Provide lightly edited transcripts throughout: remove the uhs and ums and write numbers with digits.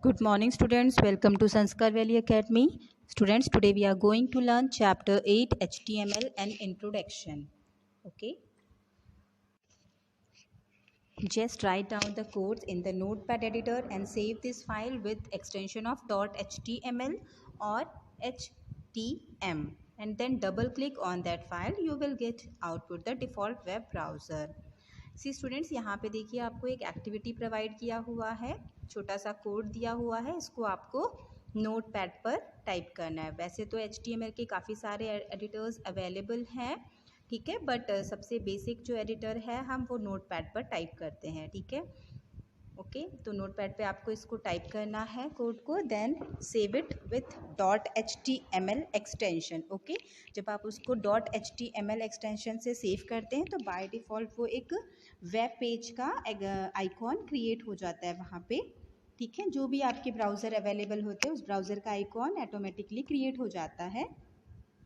Good morning, students. Welcome to Sanskar Valley Academy. Students, today we are going to learn Chapter 8 HTML and Introduction. Okay. Just write down the codes in the notepad editor and save this file with extension of .html or htm. And then double click on that file. You will get output the default web browser. See students यहाँ पे देखिए आपको एक activity provide किया हुआ है, छोटा सा कोड दिया हुआ है, इसको आपको नोट पैड पर टाइप करना है। वैसे तो HTML के काफ़ी सारे एडिटर्स अवेलेबल हैं, ठीक है, बट सबसे बेसिक जो एडिटर है हम वो नोट पैड पर टाइप करते हैं, ठीक है। ओके तो नोट पैड पर आपको इसको टाइप करना है कोड को, then save it with .html extension. Okay जब आप उसको .html एक्सटेंशन से सेव करते हैं तो बाय डिफ़ॉल्ट वो एक वेब पेज का आइकॉन क्रिएट हो जाता है वहाँ पे, ठीक है। जो भी आपके ब्राउज़र अवेलेबल होते हैं उस ब्राउज़र का आइकॉन ऑटोमेटिकली क्रिएट हो जाता है।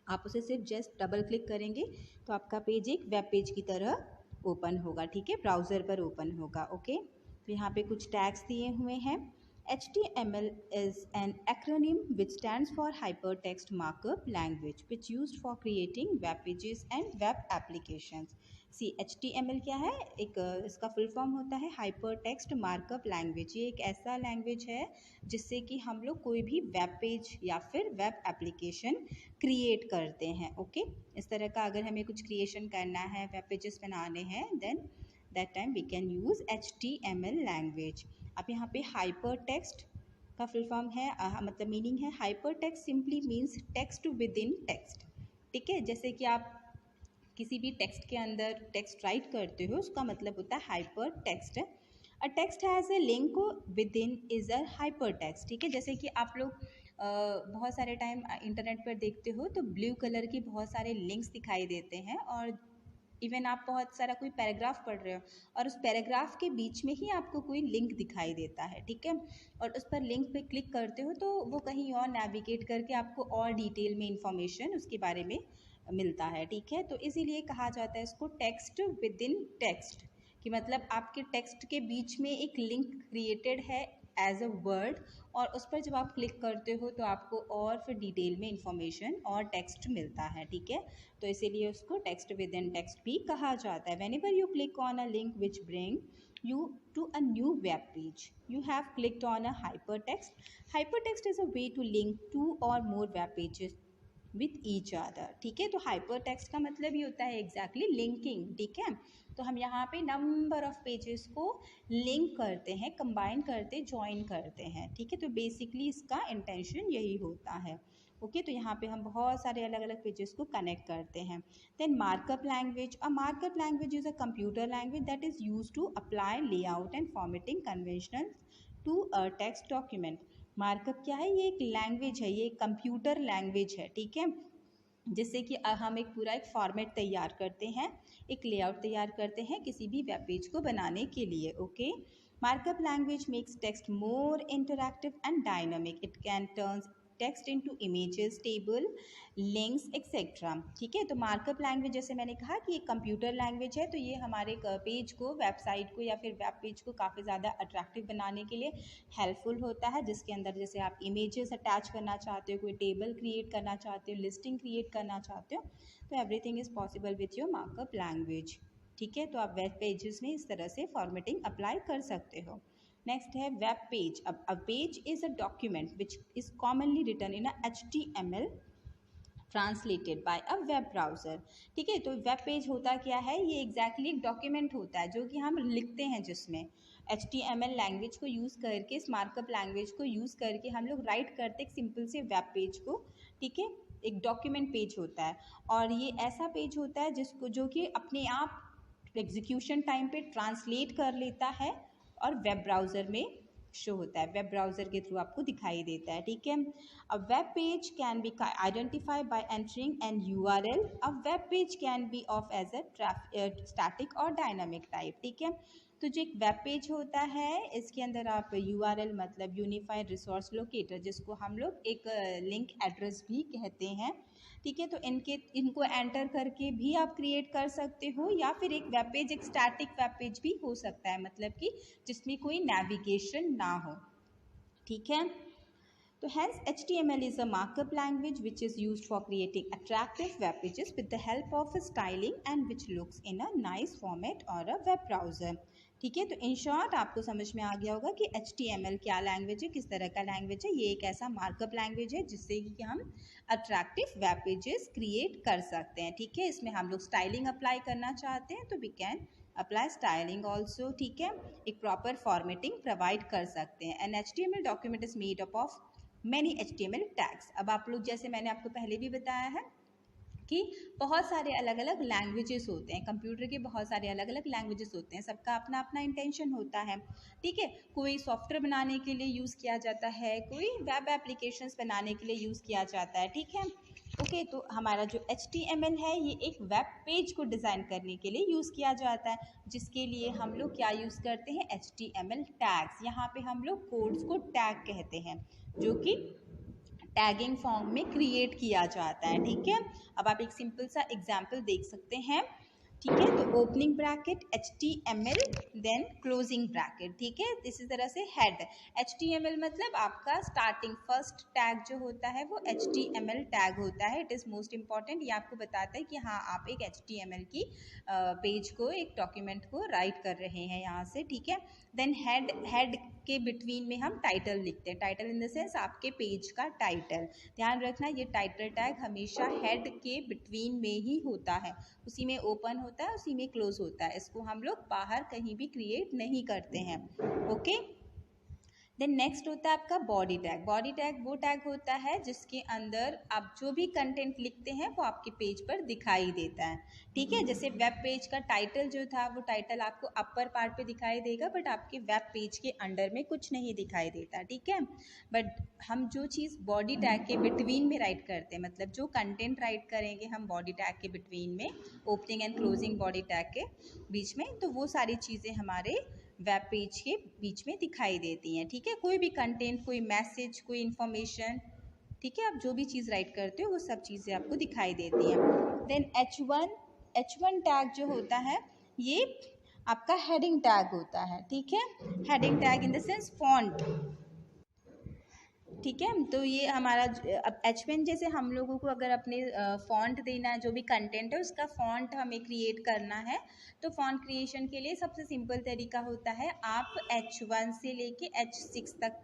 आप उसे सिर्फ जस्ट डबल क्लिक करेंगे तो आपका पेज एक वेब पेज की तरह ओपन होगा, ठीक है, ब्राउज़र पर ओपन होगा। ओके तो यहाँ पे कुछ टैग्स दिए हुए हैं। HTML is an acronym which stands for Hypertext Markup Language, which used for creating web pages and web applications. C HTML क्या है, एक इसका फुल फॉर्म होता है हाइपर टेक्स्ट मार्कअप लैंग्वेज। ये एक ऐसा लैंग्वेज है जिससे कि हम लोग कोई भी वेब पेज या फिर वेब एप्लीकेशन क्रिएट करते हैं। ओके इस तरह का अगर हमें कुछ क्रिएशन करना है, वेब पेजेस बनाने हैं, then that time we can use HTML language. अब यहाँ पे हाइपर टेक्स्ट का फुल फॉर्म है, मतलब मीनिंग है hyper text simply means text within text, ठीक है। जैसे कि आप किसी भी टेक्स्ट के अंदर टेक्स्ट राइट करते हो उसका मतलब होता है hyper text. A text has a link with in is a hyper text, ठीक है। जैसे कि आप लोग बहुत सारे टाइम इंटरनेट पर देखते हो तो ब्लू कलर की बहुत सारे लिंक्स दिखाई देते हैं, और इवन आप बहुत सारा कोई पैराग्राफ पढ़ रहे हो और उस पैराग्राफ के बीच में ही आपको कोई लिंक दिखाई देता है, ठीक है, और उस पर लिंक पे क्लिक करते हो तो वो कहीं और नेविगेट करके आपको और डिटेल में इंफॉर्मेशन उसके बारे में मिलता है, ठीक है। तो इसीलिए कहा जाता है इसको टेक्स्ट विद इन टेक्स्ट, कि मतलब आपके टेक्स्ट के बीच में एक लिंक क्रिएटेड है एज अ वर्ड, और उस पर जब आप क्लिक करते हो तो आपको और फिर डिटेल में इंफॉर्मेशन और टेक्स्ट मिलता है, ठीक है। तो इसीलिए उसको टेक्स्ट विद इन टेक्स्ट भी कहा जाता है। Whenever you click on a link which bring you to a new web page, you have clicked on a hypertext. Hypertext is a way to link two or more web pages with each other, ठीक है। तो hyper text का मतलब ये होता है exactly linking, ठीक है। तो हम यहाँ पे नंबर ऑफ पेजेस को लिंक करते हैं, कंबाइन करते, ज्वाइन करते हैं, ठीक है। तो बेसिकली इसका इंटेंशन यही होता है। ओके तो यहाँ पे हम बहुत सारे अलग अलग पेजेस को कनेक्ट करते हैं। Then markup language, a markup language is a computer language that is use to apply layout and formatting conventional to a text document. Markup क्या है, ये एक लैंग्वेज है, ये एक कंप्यूटर लैंग्वेज है, ठीक है, जिससे कि हम एक पूरा एक फॉर्मेट तैयार करते हैं, एक लेआउट तैयार करते हैं किसी भी वेब पेज को बनाने के लिए। Okay markup language makes text more interactive and dynamic, it can turns text into images, table, links etcetera, ठीक है। तो मार्कअप लैंग्वेज जैसे मैंने कहा कि एक कंप्यूटर लैंग्वेज है, तो ये हमारे पेज को, वेबसाइट को या फिर वेब पेज को काफ़ी ज़्यादा अट्रैक्टिव बनाने के लिए हेल्पफुल होता है, जिसके अंदर जैसे आप इमेजेस अटैच करना चाहते हो, कोई टेबल क्रिएट करना चाहते हो, लिस्टिंग क्रिएट करना चाहते हो, तो everything is possible with your markup language, ठीक है। तो आप वेब पेजेस में इस तरह से फॉर्मेटिंग अप्लाई कर सकते हो। नेक्स्ट है वेब पेज। अब a page is a document which is commonly written in a HTML translated by a web browser, ठीक है। तो वेब पेज होता क्या है, ये एग्जैक्टली एक डॉक्यूमेंट होता है जो कि हम लिखते हैं, जिसमें HTML लैंग्वेज को यूज़ करके, इस मार्कअप लैंग्वेज को यूज़ करके हम लोग राइट करते एक सिंपल से वेब पेज को, ठीक है। एक डॉक्यूमेंट पेज होता है, और ये ऐसा पेज होता है जिसको, जो कि अपने आप एग्जीक्यूशन टाइम पे ट्रांसलेट कर लेता है और वेब ब्राउज़र में शो होता है, वेब ब्राउज़र के थ्रू आपको दिखाई देता है, ठीक है। A web page can be identified by entering an URL. A web page can be of as a static or dynamic type, ठीक है। तो जो एक वेब पेज होता है इसके अंदर आप URL मतलब यूनिफाइड रिसोर्स लोकेटर, जिसको हम लोग एक लिंक एड्रेस भी कहते हैं, ठीक है। तो इनको एंटर करके भी आप क्रिएट कर सकते हो, या फिर एक वेब पेज एक स्टैटिक वेब पेज भी हो सकता है, मतलब कि जिसमें कोई नेविगेशन ना हो, ठीक है। तो hence HTML is a markup language which is used for creating attractive web pages with the help of styling and which looks in a nice format or a web browser। ठीक है, तो in short आपको समझ में आ गया होगा कि HTML क्या लैंग्वेज है, किस तरह का लैंग्वेज है। ये एक ऐसा मार्कअप लैंग्वेज है जिससे कि हम अट्रैक्टिव वेब पेजेस क्रिएट कर सकते हैं। ठीक है, इसमें हम लोग स्टाइलिंग अप्लाई करना चाहते हैं तो we can apply styling also. ठीक है, एक प्रॉपर फॉर्मेटिंग प्रोवाइड कर सकते हैं। An HTML document is made up of many HTML tags. अब आप लोग, जैसे मैंने आपको पहले भी बताया है कि बहुत सारे अलग अलग लैंग्वेजेस होते हैं, कंप्यूटर के बहुत सारे अलग अलग लैंग्वेजेस होते हैं, सबका अपना अपना इंटेंशन होता है। ठीक है, कोई सॉफ्टवेयर बनाने के लिए यूज़ किया जाता है, कोई वेब एप्लीकेशंस बनाने के लिए यूज़ किया जाता है। ठीक है, ओके, तो हमारा जो HTML है ये एक वेब पेज को डिज़ाइन करने के लिए यूज़ किया जाता है, जिसके लिए हम लोग क्या यूज़ करते हैं, HTML टैग्स। यहाँ पे हम लोग कोड्स को टैग कहते हैं, जो कि टैगिंग फॉर्म में क्रिएट किया जाता है। ठीक है, अब आप एक सिंपल सा एग्जांपल देख सकते हैं। ठीक है, तो opening bracket HTML then closing bracket. ठीक है, इसी तरह से हेड। HTML मतलब आपका स्टार्टिंग फर्स्ट टैग जो होता है वो HTML टैग होता है। इट इज़ मोस्ट इम्पॉर्टेंट, ये आपको बताता है कि हाँ आप एक HTML की पेज को, एक डॉक्यूमेंट को राइट कर रहे हैं यहाँ से। ठीक है, देन हेड के बिटवीन में हम टाइटल लिखते हैं। टाइटल इन द सेंस आपके पेज का टाइटल। ध्यान रखना, ये टाइटल टैग हमेशा हेड के बिटवीन में ही होता है, उसी में ओपन होता है, उसी में क्लोज होता है। इसको हम लोग बाहर कहीं भी क्रिएट नहीं करते हैं। ओके, देन नेक्स्ट होता है आपका बॉडी टैग। बॉडी टैग वो टैग होता है जिसके अंदर आप जो भी कंटेंट लिखते हैं वो आपके पेज पर दिखाई देता है। ठीक है, जैसे वेब पेज का टाइटल जो था वो टाइटल आपको अपर पार्ट पे दिखाई देगा, बट आपके वेब पेज के अंडर में कुछ नहीं दिखाई देता। ठीक है, बट हम जो चीज़ बॉडी टैग के बिटवीन में राइट करते हैं, मतलब जो कंटेंट राइट करेंगे हम बॉडी टैग के बिटवीन में, opening and closing body tag के बीच में, तो वो सारी चीज़ें हमारे वेब पेज के बीच में दिखाई देती हैं। ठीक है, कोई भी कंटेंट, कोई मैसेज, कोई इन्फॉर्मेशन, ठीक है, आप जो भी चीज़ राइट करते हो वो सब चीज़ें आपको दिखाई देती हैं। देन H1 टैग जो होता है ये आपका हेडिंग टैग होता है। ठीक है, heading tag in the sense font. ठीक है, तो ये हमारा अब H1 जैसे हम लोगों को अगर अपने फॉन्ट देना है, जो भी कंटेंट है उसका फॉन्ट हमें क्रिएट करना है, तो फॉन्ट क्रिएशन के लिए सबसे सिंपल तरीका होता है, आप H1 से लेके H6 तक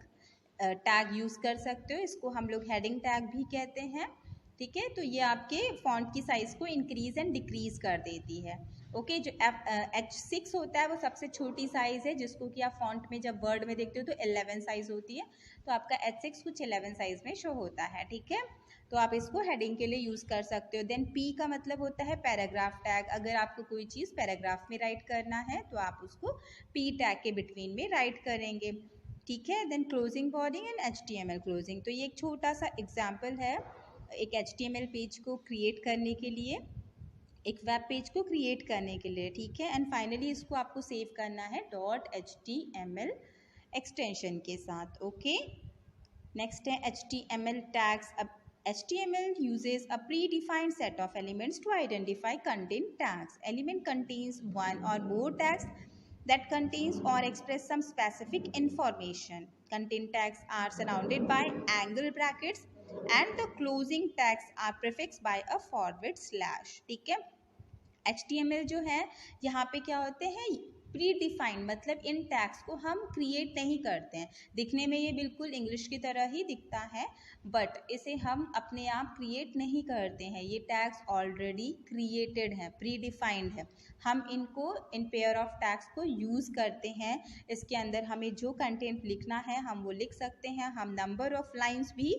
टैग यूज़ कर सकते हो। इसको हम लोग हेडिंग टैग भी कहते हैं। ठीक है, तो ये आपके फॉन्ट की साइज़ को इंक्रीज़ एंड डिक्रीज़ कर देती है। ओके, जो H6 होता है वो सबसे छोटी साइज़ है, जिसको कि आप फॉन्ट में जब वर्ड में देखते हो तो 11 साइज़ होती है, तो आपका H6 कुछ 11 साइज़ में शो होता है। ठीक है, तो आप इसको हेडिंग के लिए यूज़ कर सकते हो। देन P का मतलब होता है पैराग्राफ टैग। अगर आपको कोई चीज़ पैराग्राफ में राइट करना है तो आप उसको P टैग के बिटवीन में राइट करेंगे। ठीक है, then closing body and HTML closing. तो ये एक छोटा सा एग्जाम्पल है एक HTML पेज को क्रिएट करने के लिए, एक वेब पेज को क्रिएट करने के लिए। ठीक है, एंड फाइनली इसको आपको सेव करना है .html एक्सटेंशन के साथ। ओके, नेक्स्ट है HTML टैग्स। अब HTML uses a predefined set of elements to identify content tags. Element contains one or more tags that contains or express some specific information. Content tags are surrounded by angle brackets and the closing tags are prefixed by a forward slash. ठीक है, HTML जो है यहाँ पे क्या होते हैं, pre defined, मतलब इन टैग्स को हम क्रिएट नहीं करते हैं। दिखने में ये बिल्कुल इंग्लिश की तरह ही दिखता है, बट इसे हम अपने आप क्रिएट नहीं करते हैं। ये टैग्स ऑलरेडी क्रिएटेड हैं, प्री डिफाइंड है। हम इनको, इन पेयर ऑफ टैग्स को यूज़ करते हैं। इसके अंदर हमें जो कंटेंट लिखना है हम वो लिख सकते हैं, हम नंबर ऑफ लाइन्स भी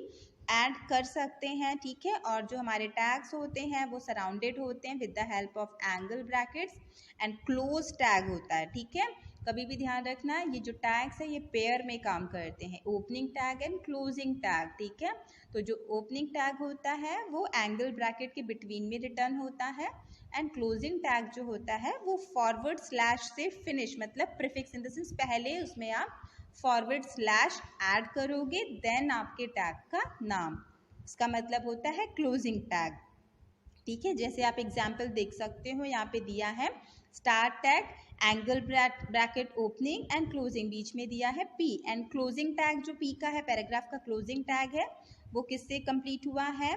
ऐड कर सकते हैं। ठीक है, और जो हमारे टैग्स होते हैं वो सराउंडेड होते हैं with the help of angle brackets and close tag होता है। ठीक है, कभी भी ध्यान रखना, ये जो टैग्स है ये पेयर में काम करते हैं, opening tag and closing tag. ठीक है, तो जो ओपनिंग टैग होता है वो एंगल ब्रैकेट के बिटवीन में रिटर्न होता है, एंड क्लोजिंग टैग जो होता है वो फॉरवर्ड स्लैश से फिनिश, मतलब प्रीफिक्स इन द सेंस पहले उसमें आप फॉरवर्ड स्लैश ऐड करोगे, देन आपके टैग का नाम, इसका मतलब होता है क्लोजिंग टैग। ठीक है, जैसे आप एग्जाम्पल देख सकते हो, यहाँ पे दिया है start tag angle bracket opening and closing, बीच में दिया है पी, एंड क्लोजिंग टैग जो पी का है, पैराग्राफ का क्लोजिंग टैग है, वो किससे कंप्लीट हुआ है,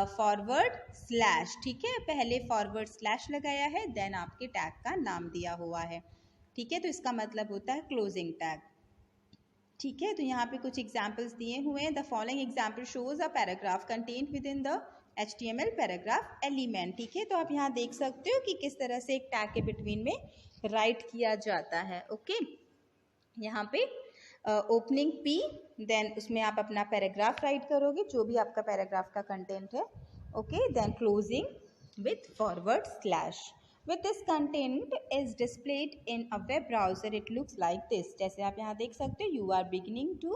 फॉरवर्ड स्लैश, ठीक है, पहले फॉरवर्ड स्लैश लगाया है, देन आपके टैग का नाम दिया हुआ है, ठीक है, तो इसका मतलब होता है क्लोजिंग टैग, ठीक है। तो यहाँ पे कुछ एग्जाम्पल्स दिए हुए हैं। The following example shows a paragraph contained with in the HTML paragraph element, ठीक है, तो आप यहाँ देख सकते हो कि किस तरह से एक टैग के बिटवीन में राइट किया जाता है, ओके। यहाँ पे ओपनिंग पी, देन उसमें आप अपना पैराग्राफ राइट करोगे, जो भी आपका पैराग्राफ का कंटेंट है, okay, then closing with forward slash. With this content is displayed in a web browser, it looks like this. जैसे आप यहाँ देख सकते हो, you are beginning to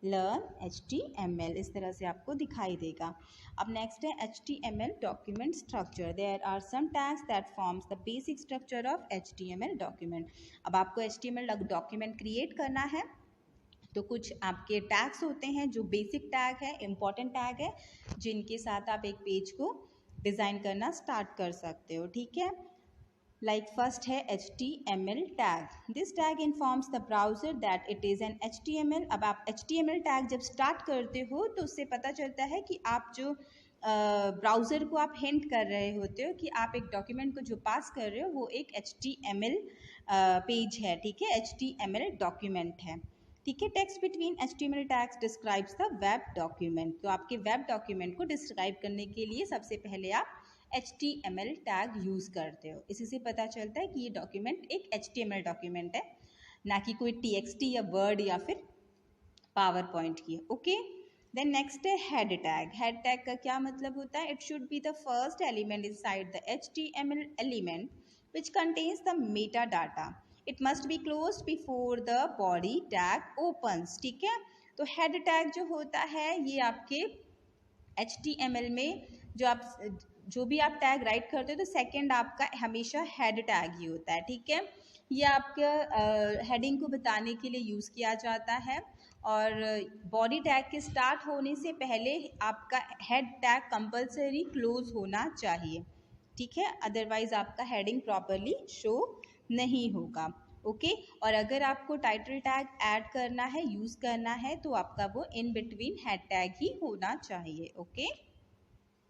learn HTML, इस तरह से आपको दिखाई देगा। अब नेक्स्ट है HTML document structure. There are some tags that forms the basic structure of HTML document. अब आपको HTML document create करना है, तो कुछ आपके टैग्स होते हैं जो बेसिक टैग है, इम्पॉर्टेंट टैग है, जिनके साथ आप एक पेज को डिज़ाइन करना स्टार्ट कर सकते हो, ठीक है। लाइक फर्स्ट है HTML tag, this tag informs the browser that it is an HTML। अब आप HTML टैग जब स्टार्ट करते हो तो उससे पता चलता है कि आप जो ब्राउज़र को आप हिंट कर रहे होते हो कि आप एक डॉक्यूमेंट को जो पास कर रहे हो वो एक HTML पेज है, ठीक है, HTML डॉक्यूमेंट है, ठीक है। Text between HTML tags describes the web document, तो आपके वेब डॉक्यूमेंट को डिस्क्राइब करने के लिए सबसे पहले आप HTML टैग यूज़ करते हो, इसी से पता चलता है कि ये डॉक्यूमेंट एक HTML डॉक्यूमेंट है, ना कि कोई TXT या वर्ड या फिर पावर पॉइंट की, ओके। देन नेक्स्ट है हेड टैग। हेड टैग का क्या मतलब होता है, it should be the first element inside the HTML element which contains the Meta data, it must be closed before the body tag opens, ठीक है। तो head tag जो होता है ये आपके HTML में जो भी आप टैग राइट करते हो तो सेकंड आपका हमेशा हेड टैग ही होता है, ठीक है। ये आपका हेडिंग को बताने के लिए यूज़ किया जाता है, और बॉडी टैग के स्टार्ट होने से पहले आपका हेड टैग कंपलसरी क्लोज होना चाहिए, ठीक है, अदरवाइज आपका हेडिंग प्रॉपरली शो नहीं होगा, ओके। और अगर आपको टाइटल टैग ऐड करना है, यूज़ करना है, तो आपका वो इन बिटवीन हेड टैग ही होना चाहिए, ओके।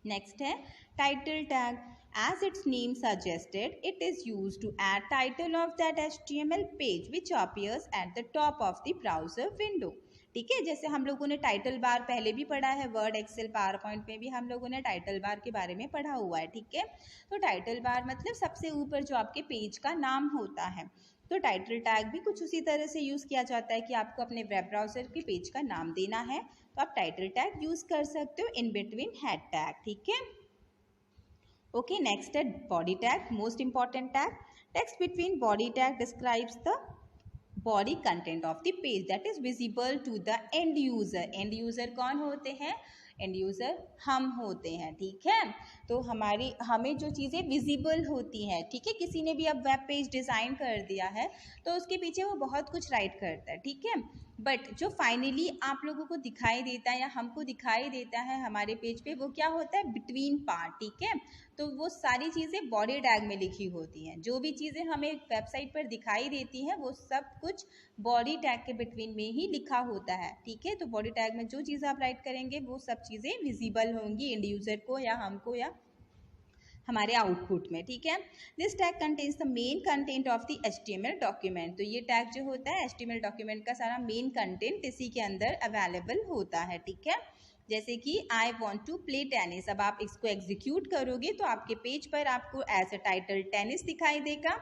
नेक्स्ट है title tag. As its name suggested, it is used to add title of that HTML page which appears at the top of the browser window, ठीक है। जैसे हम लोगों ने title bar पहले भी पढ़ा है, वर्ड, एक्सेल, पावर पॉइंट में भी हम लोगों ने टाइटल बार के बारे में पढ़ा हुआ है, ठीक है। तो टाइटल बार मतलब सबसे ऊपर जो आपके पेज का नाम होता है, तो टाइटल टैग भी कुछ उसी तरह से यूज़ किया जाता है कि आपको अपने वेब ब्राउज़र के पेज का नाम देना है, तो आप टाइटल टैग यूज़ कर सकते हो इन बिटवीन हेड टैग, ठीक है, ओके। नेक्स्ट है body tag, most important tag. Text between body tag describes the body content of the page that is visible to the end user. End user कौन होते हैं, end user हम होते हैं, ठीक है। तो हमें जो चीज़ें विजिबल होती हैं, ठीक है, किसी ने भी अब वेब पेज डिज़ाइन कर दिया है तो उसके पीछे वो बहुत कुछ राइट करता है, ठीक है, बट जो फाइनली आप लोगों को दिखाई देता है या हमको दिखाई देता है हमारे पेज पे, वो क्या होता है, बिटवीन पार्ट, ठीक है। तो वो सारी चीज़ें बॉडी टैग में लिखी होती हैं, जो भी चीज़ें हमें वेबसाइट पर दिखाई देती हैं वो सब कुछ बॉडी टैग के बिटवीन में ही लिखा होता है, ठीक है। तो बॉडी टैग में जो चीज़ आप राइट करेंगे वो सब चीज़ें विजिबल होंगी एंड यूज़र को या हमको या हमारे आउटपुट में, ठीक है। This tag contains the main content of the HTML document. तो ये टैग जो होता है HTML डॉक्यूमेंट का सारा मेन कंटेंट इसी के अंदर अवेलेबल होता है, ठीक है। जैसे कि I want to play tennis, अब आप इसको एग्जीक्यूट करोगे तो आपके पेज पर आपको एज अ टाइटल टेनिस दिखाई देगा,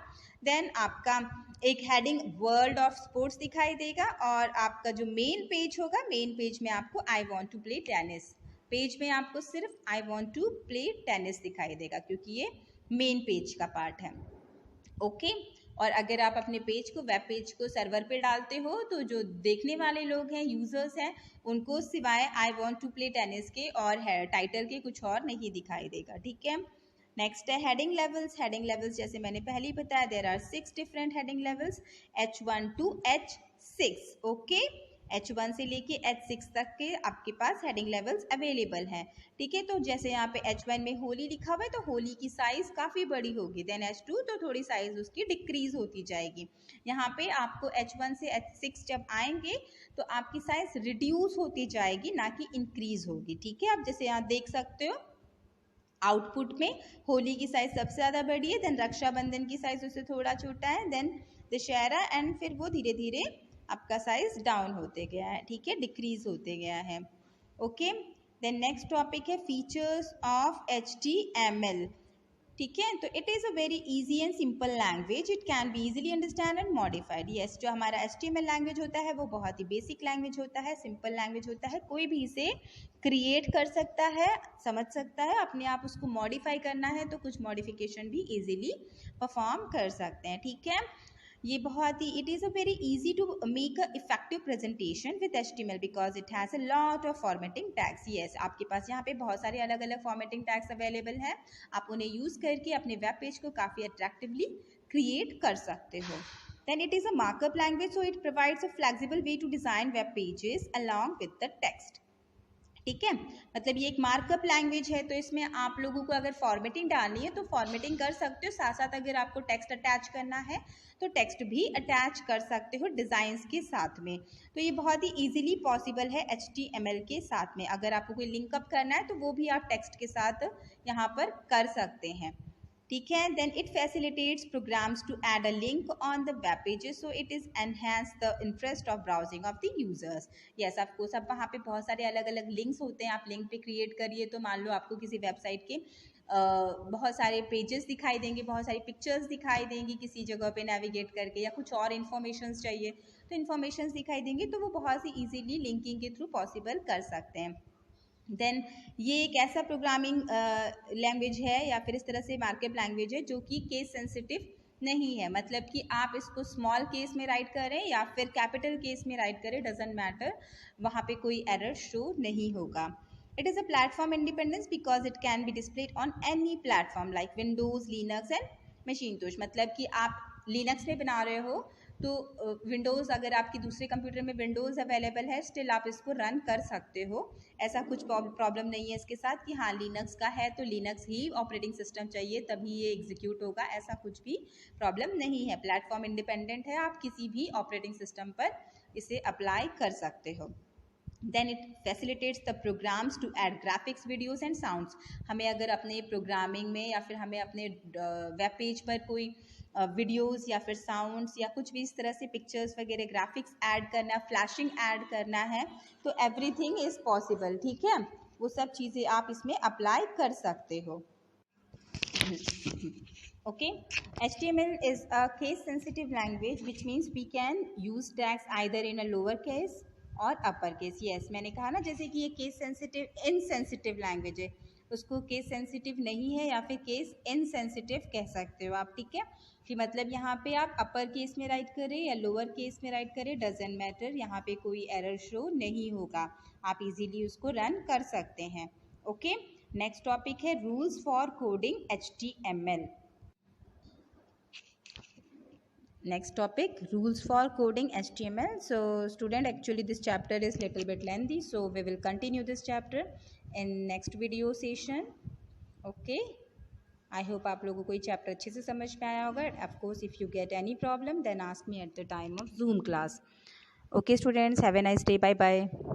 देन आपका एक हेडिंग वर्ल्ड ऑफ स्पोर्ट्स दिखाई देगा, और आपका जो मेन पेज होगा, मेन पेज में आपको I want to play tennis, page में आपको सिर्फ I want to play tennis दिखाई देगा क्योंकि ये मेन पेज का पार्ट है, ओके। और अगर आप अपने पेज को, वेब पेज को सर्वर पे डालते हो तो जो देखने वाले लोग हैं, यूजर्स हैं, उनको सिवाय I want to play tennis के और टाइटल के कुछ और नहीं दिखाई देगा, ठीक है। नेक्स्ट है हेडिंग लेवल्स। हेडिंग लेवल्स जैसे मैंने पहले ही बताया, there are 6 different heading levels, H1 to H6, okay. H1 से लेके H6 तक के आपके पास हेडिंग लेवल्स अवेलेबल हैं। ठीक है, तो जैसे यहाँ पे H1 में होली लिखा हुआ है तो होली की साइज काफ़ी बड़ी होगी, देन H2 तो थोड़ी साइज उसकी डिक्रीज होती जाएगी। यहाँ पे आपको H1 से H6 जब आएंगे तो आपकी साइज रिड्यूस होती जाएगी, ना कि इंक्रीज होगी। ठीक है, आप जैसे यहाँ देख सकते हो आउटपुट में होली की साइज सबसे ज़्यादा बड़ी है, देन रक्षाबंधन की साइज उससे थोड़ा छोटा है, देन दशहरा, एंड फिर वो धीरे धीरे आपका साइज डाउन होते गया है। ठीक है, डिक्रीज होते गया है। ओके, देन नेक्स्ट टॉपिक है फीचर्स ऑफ HTML। ठीक है, तो it is a very easy and simple language, it can be easily understand and modified. Yes, जो हमारा HTML लैंग्वेज होता है वो बहुत ही बेसिक लैंग्वेज होता है, सिंपल लैंग्वेज होता है, कोई भी इसे क्रिएट कर सकता है, समझ सकता है, अपने आप उसको मॉडिफाई करना है तो कुछ मॉडिफिकेशन भी इजीली परफॉर्म कर सकते हैं। ठीक है, ये बहुत ही it is a very easy to make a effective presentation with HTML because it has a lot of formatting tags. Yes, आपके पास यहाँ पे बहुत सारे अलग अलग फॉर्मेटिंग टैग्स अवेलेबल हैं, आप उन्हें यूज़ करके अपने वेब पेज को काफ़ी अट्रैक्टिवली क्रिएट कर सकते हो। Then it is a markup language, so it provides a flexible way to design web pages along with the text. ठीक है, मतलब ये एक मार्कअप लैंग्वेज है, तो इसमें आप लोगों को अगर फॉर्मेटिंग डालनी है तो फॉर्मेटिंग कर सकते हो, साथ साथ अगर आपको टेक्स्ट अटैच करना है तो टेक्स्ट भी अटैच कर सकते हो डिज़ाइंस के साथ में। तो ये बहुत ही इजीली पॉसिबल है HTML के साथ में। अगर आपको कोई लिंकअप करना है तो वो भी आप टेक्स्ट के साथ यहाँ पर कर सकते हैं। ठीक है, then it facilitates programs to add a link on the web pages, so it is enhance the interest of browsing of the users. Yes, आपको सब वहाँ पे बहुत सारे अलग अलग लिंक्स होते हैं, आप लिंक पे क्रिएट करिए तो मान लो आपको किसी वेबसाइट के बहुत सारे पेजेस दिखाई देंगे, बहुत सारी पिक्चर्स दिखाई देंगी किसी जगह पे नेविगेट करके, या कुछ और इन्फॉर्मेशंस चाहिए तो इन्फॉर्मेशंस दिखाई देंगी, तो वो बहुत सी ईजीली लिंकिंग के थ्रू पॉसिबल कर सकते हैं। देन ये एक ऐसा प्रोग्रामिंग लैंग्वेज है या फिर इस तरह से मार्कअप लैंग्वेज है जो कि केस सेंसिटिव नहीं है, मतलब कि आप इसको स्मॉल केस में राइट करें या फिर कैपिटल केस में राइट करें, डजेंट मैटर, वहाँ पे कोई एरर शो नहीं होगा। It is a platform independence because it can be displayed on any platform like Windows, Linux and Macintosh. मतलब कि आप लिनक्स में बना रहे हो तो विंडोज़, अगर आपकी दूसरे कंप्यूटर में विंडोज़ अवेलेबल है स्टिल आप इसको रन कर सकते हो, ऐसा कुछ प्रॉब्लम नहीं है इसके साथ कि हाँ लिनक्स का है तो लिनक्स ही ऑपरेटिंग सिस्टम चाहिए तभी ये एग्जीक्यूट होगा, ऐसा कुछ भी प्रॉब्लम नहीं है। प्लेटफॉर्म इंडिपेंडेंट है, आप किसी भी ऑपरेटिंग सिस्टम पर इसे अप्लाई कर सकते हो। Then it facilitates the programs to add graphics, videos and sounds. हमें अगर अपने प्रोग्रामिंग में या फिर हमें अपने वेब पेज पर कोई वीडियोस या फिर साउंड्स या कुछ भी इस तरह से पिक्चर्स वगैरह ग्राफिक्स ऐड करना, फ्लैशिंग ऐड करना है तो एवरीथिंग इज़ पॉसिबल। ठीक है, वो सब चीज़ें आप इसमें अप्लाई कर सकते हो। Okay, HTML is a case sensitive language which means we can use tags either in a lower case और अपर केस। यस, मैंने कहा ना जैसे कि ये केस सेंसिटिव इनसेंसिटिव लैंग्वेज है, उसको केस सेंसिटिव नहीं है या फिर केस इनसेंसिटिव कह सकते हो आप। ठीक है, कि मतलब यहाँ पे आप अपर केस में राइट करें या लोअर केस में राइट करें, डजेंट मैटर, यहाँ पे कोई एरर शो नहीं होगा, आप इजीली उसको रन कर सकते हैं। ओके, नेक्स्ट टॉपिक है rules for coding HTML। Next topic, rules for coding HTML. So student, actually this chapter is little bit lengthy, so we will continue this chapter in next video session. Okay, I hope आप लोगों को ये chapter अच्छे से समझ में आया होगा। Of course, if you get any problem then ask me at the time of Zoom class. Okay students, have a nice day, bye bye.